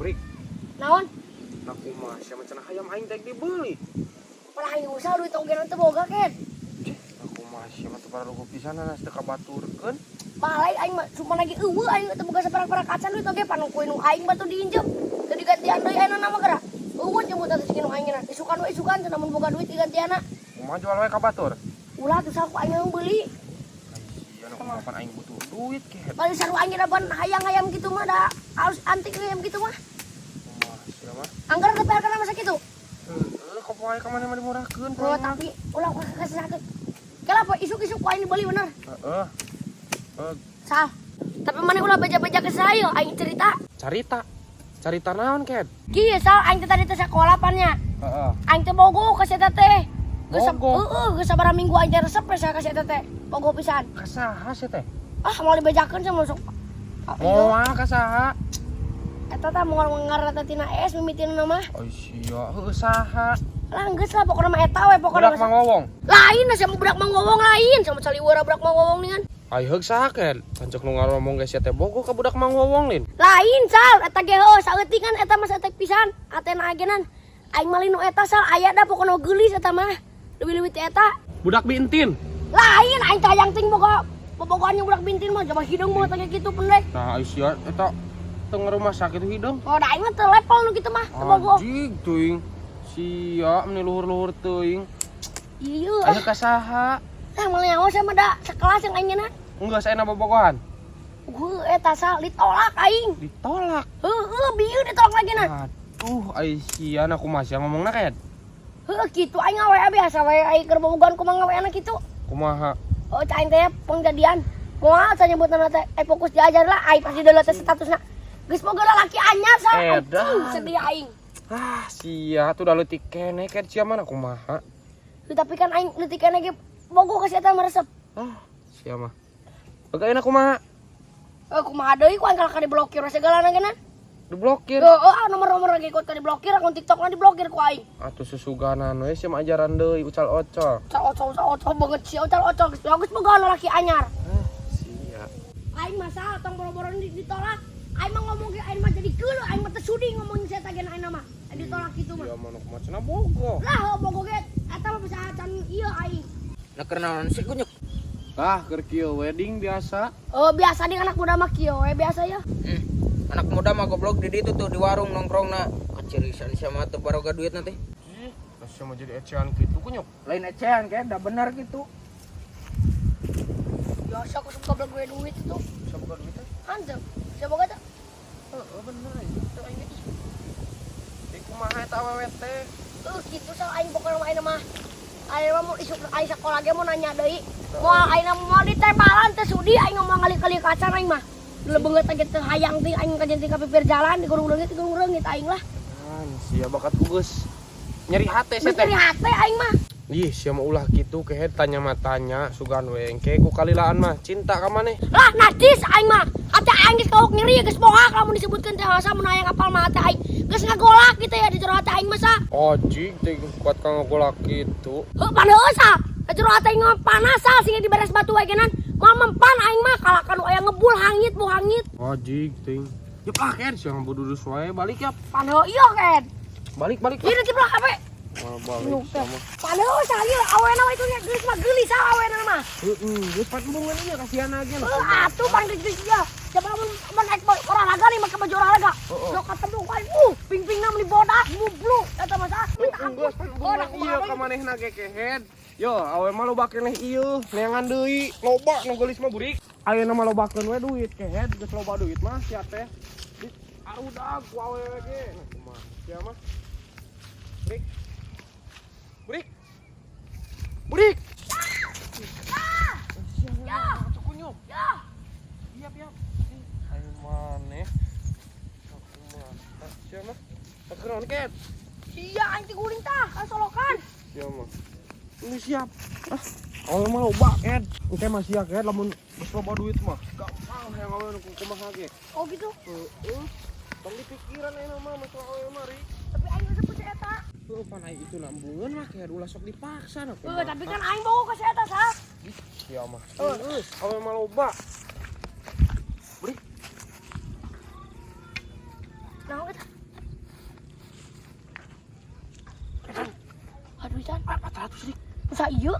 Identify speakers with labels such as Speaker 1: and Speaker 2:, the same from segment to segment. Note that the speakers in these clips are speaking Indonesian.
Speaker 1: Brik.
Speaker 2: Naon?
Speaker 1: Aku mah sia cenah hayam aing teh dibeli.
Speaker 2: Pernah aing usaha duit ogenan teu boga ket.
Speaker 1: Aku mah sia mah teu pararuguh pisan nas teu kabaturkeun.
Speaker 2: Balai aing mah cuma lagi eueuh aing teu boga saparak-parak kacan duit oge panungkuy nu aing batu diinjem. Teu digantian deui ayeuna mah geura. Eueuh nyebut atuh sikeun aing na. Isukan we isukan teu namun boga duit digantianna.
Speaker 1: Kumaha jual we kabatur?
Speaker 2: Ulah tuh saku aing yang beli.
Speaker 1: Sia nu kapan aing butuh duit ket.
Speaker 2: Balik saru aing dapan hayang-hayam gitu mah da harus antik hayam gitu mah.
Speaker 1: Kumaha sia mah?
Speaker 2: Anggar teu perkara masa kitu.
Speaker 1: Heuh kok poe ka mana mah dimurahkeun
Speaker 2: Oh tapi ulah kasih sakit. Kenapa isuk-isuk ku aing dibeli bener?
Speaker 1: Heeh.
Speaker 2: Sal. Tapi mana ulah beja-beja ke saya aing cerita.
Speaker 1: Carita naon ket?
Speaker 2: Kieu sal aing teh tadi teh sakola pannya.
Speaker 1: Heeh.
Speaker 2: Aing teh bogo ka eta teh.
Speaker 1: Bogo?
Speaker 2: Geus sabaraha minggu aing teh resep saya ka eta teh. Bogo pisan.
Speaker 1: Ka saha sih teh?
Speaker 2: Ah mau dibejakeun sama sok.
Speaker 1: Moal ka saha?
Speaker 2: Eta teh moal ngarana tina es mimitina mah.
Speaker 1: Oh sia, heuh saha?
Speaker 2: Lah geus lah pokona mah eta we pokona.
Speaker 1: Budak Mang Wowong.
Speaker 2: Lain sama budak Mang Wowong lain sama caliwara budak Mang Wowong ningan.
Speaker 1: Ai heug saha ket? Pancek nu ngaromong geus teh bogo ka budak Mang Wowong lin.
Speaker 2: Lain sal eta ge heuh saeutik kan eta mah saeutik pisan. Atena agenan. Aing mah linu eta sal aya da pokona geulis eta mah. Leuwih-leuwih teh eta.
Speaker 1: Budak Bintin.
Speaker 2: Lain aing teh hayang ting boga bobogoannya budak Bintin mah coba hidung mah teh kitu pendek.
Speaker 1: Nah, ai sia eta teu rumah sakit hidung.
Speaker 2: Oh, da aing mah teu level nu kitu mah, teu bogo.
Speaker 1: Anjing teuing. Sia meni luhur-luhur teuing.
Speaker 2: Ieu.
Speaker 1: Aya ka saha?
Speaker 2: Tah moal nyawa sama da sekelas yang aingna.
Speaker 1: Enggeus ayeuna bobogohan.
Speaker 2: Eta sal ditolak aing.
Speaker 1: Ditolak.
Speaker 2: Heuh, bieu ditolak lagi na.
Speaker 1: Aduh, ai sia na kumaha sia ngomongna ket?
Speaker 2: Heuh, kitu aing ngawe biasa we aing keur bobogohan kumaha ngaweana kitu.
Speaker 1: Kumaha?
Speaker 2: Oh, cai teh pengjadian. Moal cenah nyebutna teh fokus diajar lah aing pasti deuleu teh statusna. Geus boga lalaki anyar sal.
Speaker 1: Edan.
Speaker 2: Sedih aing.
Speaker 1: Ah, sia tuh da leutik keneh ket sia mana kumaha?
Speaker 2: Tapi kan aing leutik keneh ge bogo ka si eta mah resep.
Speaker 1: Ah, sia mah. Oke enak kumaha?
Speaker 2: Kumaha deui ku aing ka diblokir segalana geuna.
Speaker 1: Diblokir.
Speaker 2: Nomor-nomor lagi ikut ka diblokir, akun TikTok na diblokir ku aing.
Speaker 1: Atuh susuganan we sia mah ajaran deui ucal-ocol.
Speaker 2: Ocol banget sih, ocol. Geus boga lalaki anyar.
Speaker 1: Sia.
Speaker 2: Aing masa tong boro-boro ditolak. Aing mah ngomong ge aing mah jadi geuleuh, aing mah teu sudi ngomongin saya tagen aing mah. Ditolak kitu mah.
Speaker 1: Ya manuk mah cenah bogo.
Speaker 2: Lah bogo ge eta mah bisa acan ieu aing.
Speaker 3: Nah kenalan sih kunyuk.
Speaker 1: Ah, keur kieu wedding biasa.
Speaker 2: Oh, biasa di anak muda mah kieu we biasa ya.
Speaker 3: Anak muda mah goblok di ditu tuh di warung nongkrong na kecirisan sama tuh baroga duit nanti.
Speaker 1: Sia mah jadi ecehan kitu kunyuk.
Speaker 3: Lain ecehan kayak udah benar gitu.
Speaker 2: Biasa aku suka goblok gue duit itu.
Speaker 1: Bisa boga duit teh?
Speaker 2: Anjir, saya boga teh.
Speaker 1: Heeh, bener aja. Teu aing geus. Di kumaha eta awewe teh?
Speaker 2: Kitu sal aing pokona mah aing mah. Aing mah mau isuk aing sakola ge mau nanya deui. Moal aing mau ditembalan teh sudi aing ngomong kali-kali kacan aing mah. Lebeungeut teh teu hayang teh aing ka jeung ka pipir jalan di gurung reungit aing lah.
Speaker 1: Sia bakat geus nyeri hate sia teh.
Speaker 2: Misteri hate aing mah.
Speaker 1: Ih, sia mah ulah kitu kehe tanya matanya sugan we engke ku kalilaan mah cinta ka maneh.
Speaker 2: Lah najis aing mah. Ate aing geus kauk nyeri geus bohak lamun disebutkeun teh asa mun aya ngapal mah ate aing. Geus ngagolak kitu ya di jero hate aing mah sa.
Speaker 1: Anjing teh kuat ka ngagolak kitu.
Speaker 2: Heuh paneus sa. Di jero hate aing mah panas sa sehingga diberes batu we genan. Moal mempan aing mah kalahkan aya ngebul hangit bu hangit.
Speaker 1: Anjing teh. Yuk ah ken sia ngabududus wae balik ya.
Speaker 2: Paneus ieu ken.
Speaker 1: Balik.
Speaker 2: Ieu di belakang apa?
Speaker 1: Balik sama.
Speaker 2: Paneus sa ieu awena we itu nya geus mah geulis sa awena mah.
Speaker 1: Geus patembungan ieu kasihan aja lah.
Speaker 2: Atuh pan geus ya. Coba mun naik olahraga nih make baju olahraga. Lo ketemu kan ping-pingna meuli bodak mublu eta mah sa.
Speaker 1: Geus patembungan ieu ka manehna ge kehed. Yo, awe mah loba keneh ieu, neangan deui. Loba nu geulis mah burik. Ayeuna mah lobakeun we duit kehed, geus loba duit mah sia teh. Arudag ku awewe ge. Nah kumaha? Sia mah. Burik. Burik. Ya. Cukunyuk.
Speaker 2: Ya.
Speaker 1: Siap. Ayo maneh. Kumaha? Sia mah. Keron ket.
Speaker 2: Iya aing teh guling tah ka solokan.
Speaker 1: Sia mah. Ini siap. Awe mah loba ket. Engke mah sia ket lamun geus loba duit mah. Gampang hayang awe nu kumaha ge.
Speaker 2: Oh gitu.
Speaker 1: Heeh. Tong dipikiran ayeuna mah masalah awe mah ri.
Speaker 2: Tapi aing geus sepuh eta.
Speaker 1: Heuh pan aing itu nambungeun mah kayak ulah sok dipaksa na.
Speaker 2: Tapi kan aing bogo ka si eta sa.
Speaker 1: Sia mah. Geus awe mah loba. Beri.
Speaker 2: Naon eta?
Speaker 1: 400 dik.
Speaker 2: Masa iya?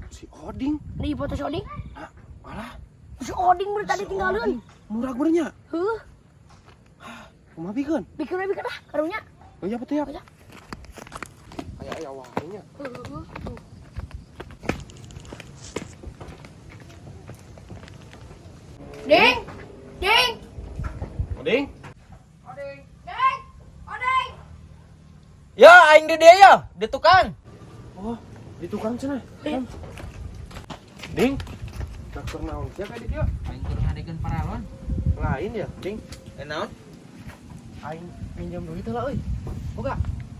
Speaker 1: Si Oding.
Speaker 2: Di foto si Oding.
Speaker 1: Ah, malah
Speaker 2: Si Oding bener tadi
Speaker 1: si
Speaker 2: tinggalin.
Speaker 1: Oding. Murah gurenya.
Speaker 2: Heuh,
Speaker 1: Kumaha pikeun?
Speaker 2: bikin dah karunya.
Speaker 1: Oh iya betul ya.
Speaker 2: Iya.
Speaker 1: Aya wae nya.
Speaker 2: Heuh. Ding. Ding.
Speaker 1: Oding.
Speaker 2: Oding. Ding. Oding.
Speaker 3: Ya, aing di dia ya, di tukang.
Speaker 1: Oh, di tukang cenah.
Speaker 2: Iya.
Speaker 1: Ding. Dokter naon sia ka di dieu?
Speaker 3: Aing keur ngadekeun paralon.
Speaker 1: Lain ya, Ding.
Speaker 3: Naon?
Speaker 1: Aing minjem duit heula euy. Boga.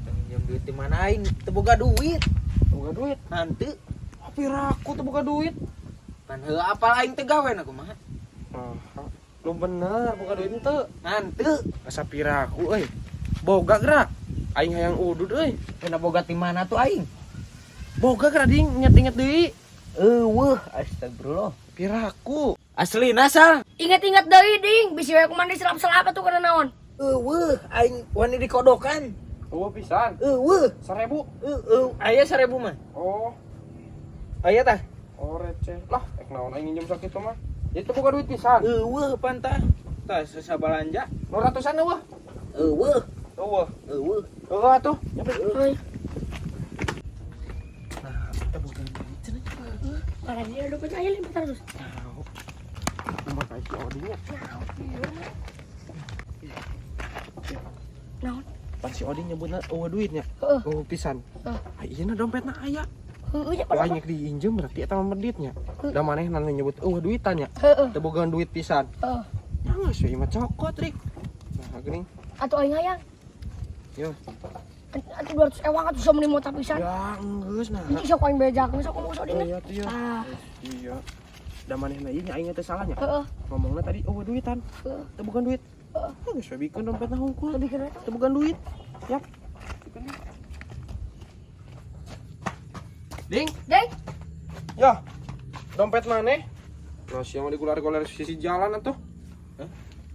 Speaker 3: Pinjam duit di mana aing? Teu boga duit.
Speaker 1: Boga duit.
Speaker 3: Hanteu.
Speaker 1: Tapi raku tuh boga duit.
Speaker 3: Kan heuh apal aing teu gawe na kumaha?
Speaker 1: Lu bener boga duit henteu.
Speaker 3: Hanteu.
Speaker 1: Asa piraku euy. Boga gerak. Aing hayang udud euy.
Speaker 3: Kena boga ti mana tuh aing?
Speaker 1: Boga gerak Ding, inget-inget deui.
Speaker 3: Eueuh, astagfirullah.
Speaker 1: Piraku.
Speaker 3: Asli nasal.
Speaker 2: Ingat-ingat deui ding, bisi we kumaha diselap-selap atuh kana naon?
Speaker 3: Eueuh, aing wani dikodokan.
Speaker 1: Oh pisan.
Speaker 3: Eueuh,
Speaker 1: 1000.
Speaker 3: aya 1000 mah.
Speaker 1: Oh,
Speaker 3: Aya tah.
Speaker 1: oh receh. Lah, naon aing minjem sakitu mah. Itu boga duit pisan.
Speaker 3: Eueuh pantah. Tah sabalanja.
Speaker 1: Nu ratusan eueuh.
Speaker 3: Eueuh,
Speaker 1: Eueuh.
Speaker 3: eueuh.
Speaker 1: Eueuh atuh.
Speaker 2: Euy,
Speaker 1: Nah, kita boga duit cenah.
Speaker 2: para dia udah percaya 500.
Speaker 1: Nomor kayak si Odingnya.
Speaker 2: Naon?
Speaker 1: Pas si Oding nyebutna eueuh duitnya.
Speaker 2: Heeh.
Speaker 1: Eueuh pisan.
Speaker 2: Heeh.
Speaker 1: Ah iya na dompetna aya.
Speaker 2: Heuh nya
Speaker 1: Wah
Speaker 2: pada.
Speaker 1: nyek diinjem berarti eta mah meditnya. Da manehna nyebut eueuh duitan nya.
Speaker 2: Heeh.
Speaker 1: Teu bogaan duit pisan.
Speaker 2: Heeh.
Speaker 1: Jangan sih mah cokot Rik. Nah, geuning.
Speaker 2: Atuh aing hayang.
Speaker 1: Yo.
Speaker 2: Atuh 200 ewang atuh sama meni mota pisan.
Speaker 1: Ya geus nah.
Speaker 2: Ini sok aing bejak, sok ngomong sok
Speaker 1: Oh
Speaker 2: dina.
Speaker 1: iya tuh ya.
Speaker 2: Ah,
Speaker 1: Iya. Da manehna ieu nya aing teh salahnya.
Speaker 2: heeh.
Speaker 1: Ngomongna tadi eueuh duitan.
Speaker 2: Heeh.
Speaker 1: Teu bogaan duit.
Speaker 2: Heeh.
Speaker 1: Geus we bikeun dompetna hungkul.
Speaker 2: Lebih keren.
Speaker 1: Teu bogaan duit. Yap. Ding.
Speaker 2: Deng.
Speaker 1: Ya. Dompet maneh? Nah, siapa digular-gular sisi jalan atuh?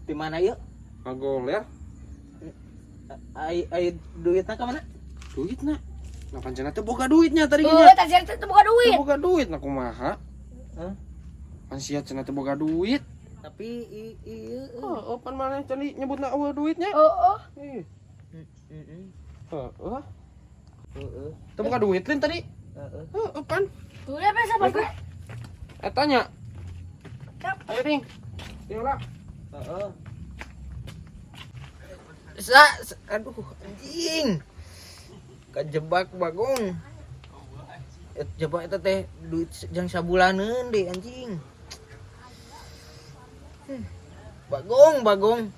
Speaker 3: Di mana yuk?
Speaker 1: Ngagoler
Speaker 3: Ai duitna ka mana?
Speaker 1: duitna. Nah, pancena teh boga duitnya tadi
Speaker 2: Heuh,
Speaker 1: nya.
Speaker 2: tadi teh buka duit.
Speaker 1: Teu boga duit nah kumaha?
Speaker 3: Hah?
Speaker 1: Pan sia cenah teu boga duit.
Speaker 3: Tapi ieu
Speaker 1: Oh, pan maneh tadi nyebutna eueuh duitnya?
Speaker 2: Heeh.
Speaker 1: Ih,
Speaker 3: heeh.
Speaker 1: heeh.
Speaker 3: Heeh.
Speaker 1: Teu boga duit lin tadi.
Speaker 3: Heeh.
Speaker 1: Heeh, pan.
Speaker 2: Udah bisa gue.
Speaker 1: Eta nya.
Speaker 2: Cap.
Speaker 1: Ayo ding. Diolah.
Speaker 3: Heeh. Aduh anjing. Kajebak Bagong. Jebak eta teh duit jang sabulaneun deh anjing. Bagong.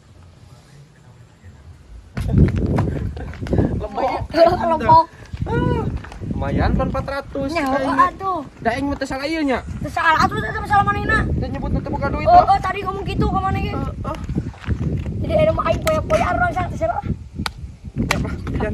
Speaker 2: Kelompok.
Speaker 1: Lumayan pan 400.
Speaker 2: Nyawa atuh.
Speaker 1: Da aing mah teh salah ieu nya.
Speaker 2: Teu salah atuh teh salah manehna.
Speaker 1: Teh nyebutna teu boga duit.
Speaker 2: Oh, tadi ngomong gitu ke mana ge.
Speaker 1: Heeh.
Speaker 2: Jadi ada mah aing poya-poya orang sana.
Speaker 1: Ya, Pak. Jan.